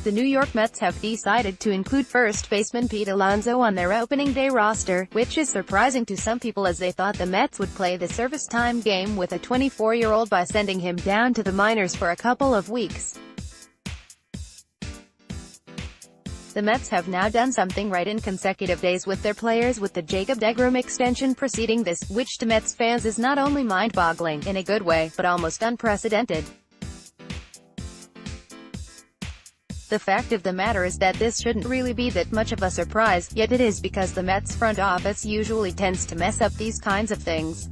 The New York Mets have decided to include first baseman Pete Alonso on their opening day roster, which is surprising to some people as they thought the Mets would play the service time game with a 24-year-old by sending him down to the minors for a couple of weeks. The Mets have now done something right in consecutive days with their players, with the deGrom extension preceding this, which to Mets fans is not only mind-boggling, in a good way, but almost unprecedented. The fact of the matter is that this shouldn't really be that much of a surprise, yet it is because the Mets front office usually tends to mess up these kinds of things.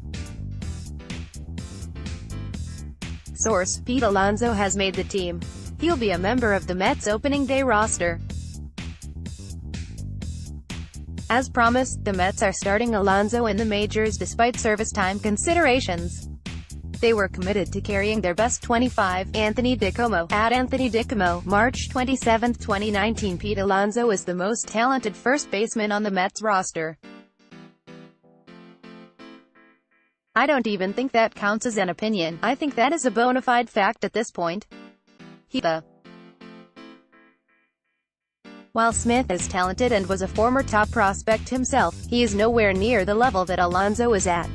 Source: Pete Alonso has made the team. He'll be a member of the Mets opening day roster. As promised, the Mets are starting Alonso in the majors despite service time considerations. They were committed to carrying their best 25, Anthony DiComo, at Anthony DiComo, March 27, 2019. Pete Alonso is the most talented first baseman on the Mets roster. I don't even think that counts as an opinion. I think that is a bona fide fact at this point. While Smith is talented and was a former top prospect himself, he is nowhere near the level that Alonso is at.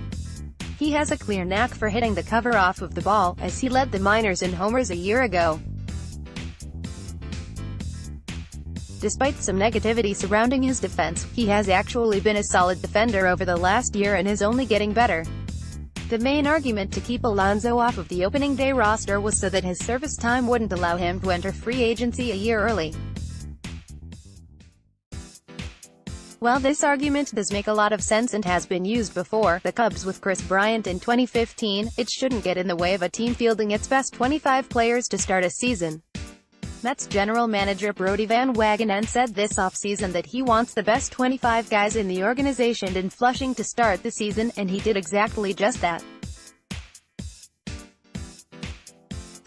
He has a clear knack for hitting the cover off of the ball, as he led the minors in homers a year ago. Despite some negativity surrounding his defense, he has actually been a solid defender over the last year and is only getting better. The main argument to keep Alonso off of the opening day roster was so that his service time wouldn't allow him to enter free agency a year early. While this argument does make a lot of sense and has been used before, the Cubs with Kris Bryant in 2015, it shouldn't get in the way of a team fielding its best 25 players to start a season. Mets general manager Brodie Van Wagenen said this offseason that he wants the best 25 guys in the organization in Flushing to start the season, and he did exactly just that.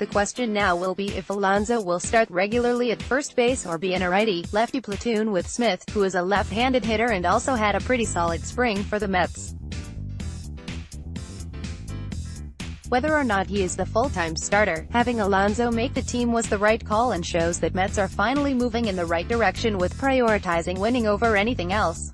The question now will be if Alonso will start regularly at first base or be in a righty-lefty platoon with Smith, who is a left-handed hitter and also had a pretty solid spring for the Mets. Whether or not he is the full-time starter, having Alonso make the team was the right call and shows that Mets are finally moving in the right direction with prioritizing winning over anything else.